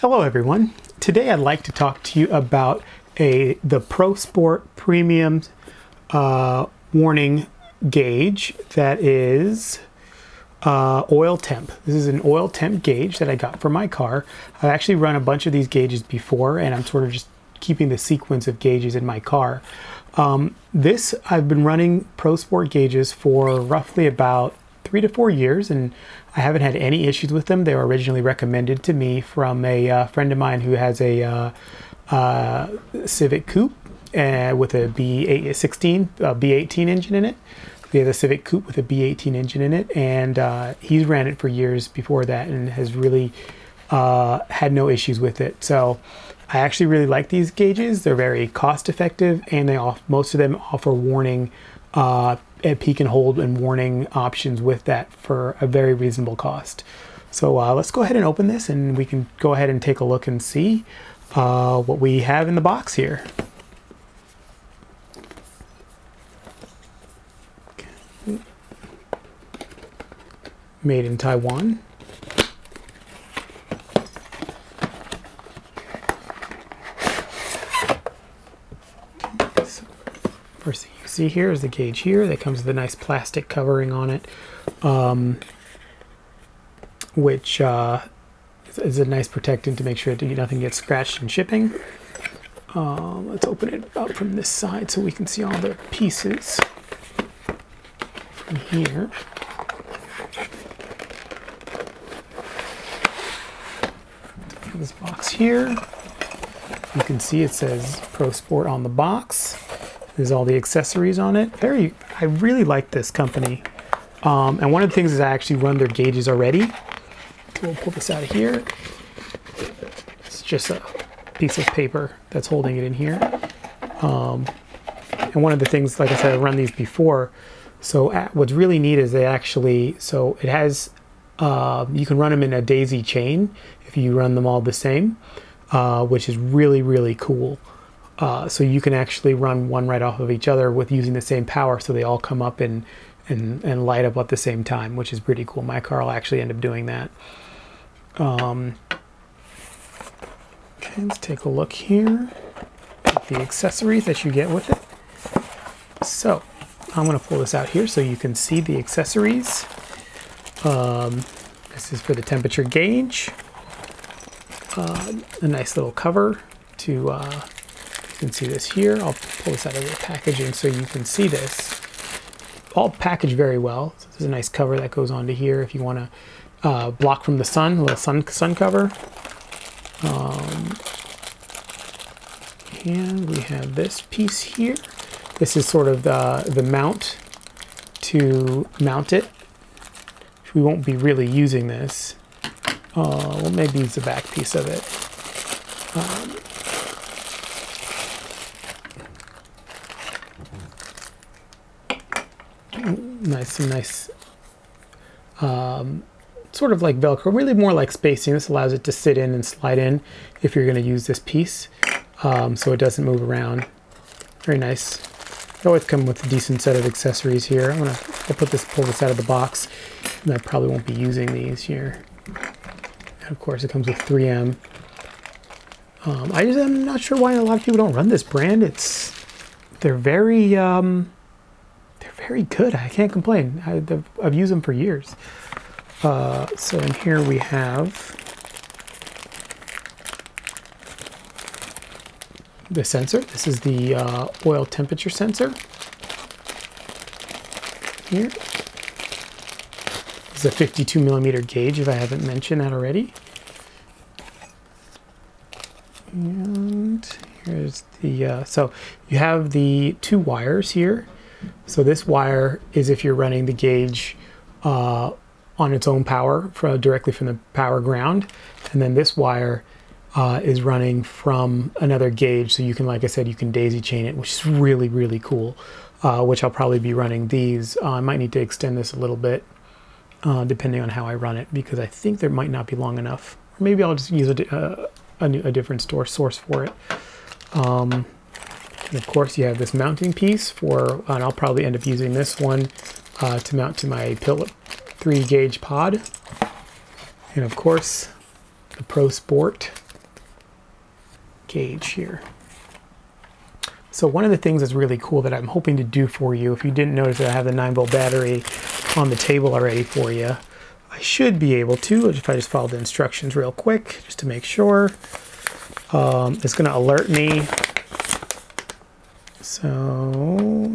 Hello everyone. Today I'd like to talk to you about the Prosport Premium warning gauge that is oil temp. This is an oil temp gauge that I got for my car. I've actually run a bunch of these gauges before, and I'm sort of just keeping the sequence of gauges in my car. I've been running Prosport gauges for roughly about 3 to 4 years, and I haven't had any issues with them. They were originally recommended to me from a friend of mine who has a Civic Coupe with a B18 engine in it. We have a Civic Coupe with a B18 engine in it, and he's ran it for years before that and has really had no issues with it. So I actually really like these gauges. They're very cost effective, and most of them offer warning at peak and hold and warning options with that for a very reasonable cost. So let's go ahead and open this, and we can go ahead and take a look and see what we have in the box here. Okay. Made in Taiwan. Okay. So first thing you see here is the gauge here that comes with a nice plastic covering on it, which is a nice protectant to make sure that nothing gets scratched in shipping. Let's open it up from this side so we can see all the pieces from here. This box here, you can see it says Prosport on the box. There's all the accessories on it. I really like this company. And one of the things is I actually run their gauges already. We'll pull this out of here. It's just a piece of paper that's holding it in here. And one of the things, like I said, I run these before. So what's really neat is it has, you can run them in a daisy chain if you run them all the same, which is really, really cool. So you can actually run one right off of each other with using the same power, so they all come up and light up at the same time, which is pretty cool. My car will actually end up doing that. Okay, let's take a look here at the accessories that you get with it. So I'm going to pull this out here so you can see the accessories. This is for the temperature gauge. A nice little cover to, you can see this here. I'll pull this out of the packaging so you can see this. All packaged very well. So there's a nice cover that goes onto here if you want to block from the sun, a little sun cover. And we have this piece here. This is sort of the mount to mount it. We won't be really using this. We'll maybe use the back piece of it. Nice, sort of like Velcro, really more like spacing. This allows it to sit in and slide in if you're going to use this piece, so it doesn't move around. Very nice. They always come with a decent set of accessories here. I'll pull this out of the box, and I probably won't be using these here. And of course, it comes with 3M. I'm not sure why a lot of people don't run this brand. They're very good. I can't complain. I've used them for years. So in here we have the sensor. This is the oil temperature sensor. Here. It's a 52mm gauge, if I haven't mentioned that already. And here's the, so you have the 2 wires here. So this wire is if you're running the gauge on its own power directly from the power ground, and then this wire is running from another gauge, so you can, like I said, you can daisy chain it, which is really, really cool, which I'll probably be running these. I might need to extend this a little bit depending on how I run it, because I think there might not be long enough, or maybe I'll just use a different source for it. And of course you have this mounting piece and I'll probably end up using this one to mount to my 3 gauge pod. And of course the Prosport gauge here. So one of the things that's really cool that I'm hoping to do for you, if you didn't notice that I have the 9-volt battery on the table already for you, I should be able to, if I just follow the instructions real quick, just to make sure. It's going to alert me. So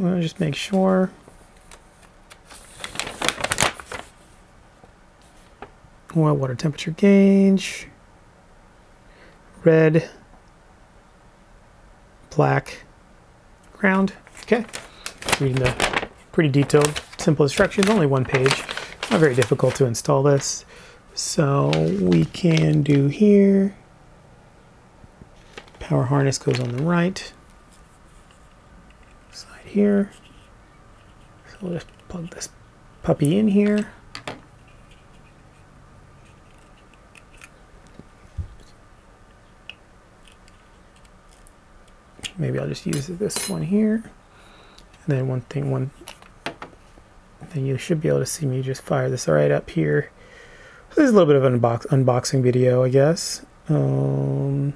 I'll just make sure. Oil water temperature gauge. Red. Black. Ground. Okay. Reading the pretty detailed, simple instructions. Only one page. Not very difficult to install this. So we can do here. Power harness goes on the right. Slide here. So we'll just plug this puppy in here. Maybe I'll just use this one here. And then then you should be able to see me just fire this right up here. So this is a little bit of an unboxing video, I guess. Dim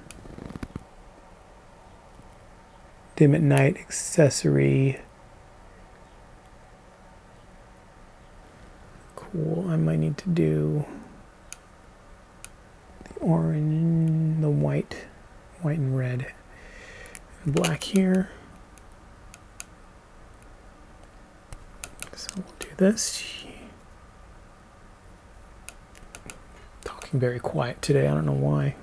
at night accessory. Cool. I might need to do the orange, the white and red. Black here. So we'll do this. Talking very quiet today, I don't know why.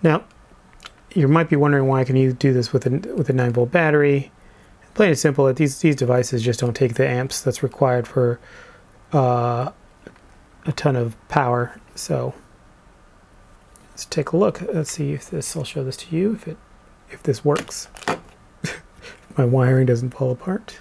Now, you might be wondering why can you do this with a 9-volt battery. Plain and simple, these devices just don't take the amps that's required for a ton of power. So let's take a look. Let's see if this. I'll show this to you if this works. My wiring doesn't fall apart.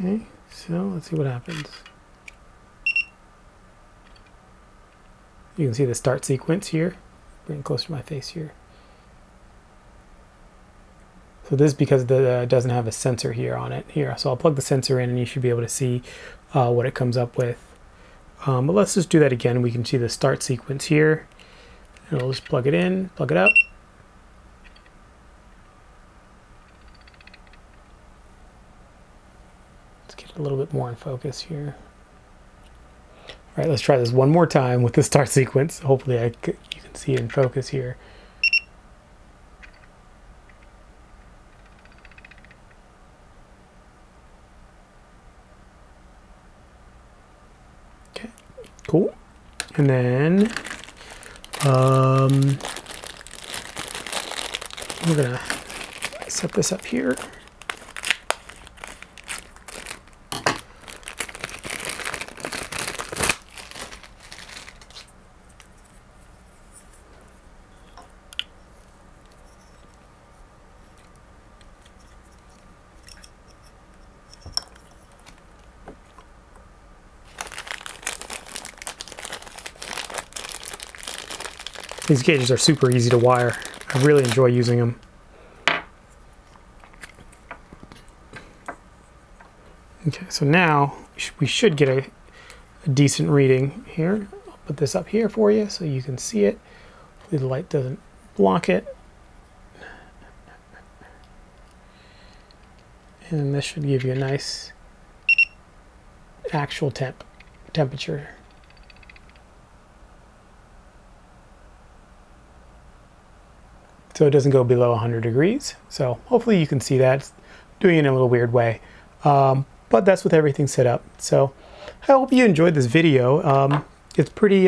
Okay, so let's see what happens. You can see the start sequence here. Bring it closer to my face here. So this is because it doesn't have a sensor here on it here. So I'll plug the sensor in and you should be able to see what it comes up with. But let's just do that again. We can see the start sequence here. And we'll just plug it in, plug it up. A little bit more in focus here. All right, let's try this one more time with the start sequence. Hopefully you can see it in focus here. Okay, cool. And then we're gonna set this up here. These gauges are super easy to wire. I really enjoy using them. Okay, so now we should get a decent reading here. I'll put this up here for you so you can see it. Hopefully the light doesn't block it. And this should give you a nice actual temperature. So it doesn't go below 100 degrees. So hopefully you can see that. It's doing it in a little weird way. But that's with everything set up. So I hope you enjoyed this video. It's pretty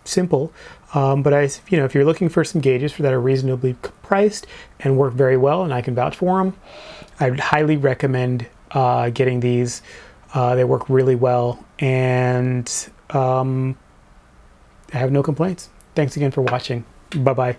simple. But if you're looking for some gauges that are reasonably priced and work very well, and I can vouch for them, I would highly recommend getting these. They work really well, and I have no complaints. Thanks again for watching. Bye-bye.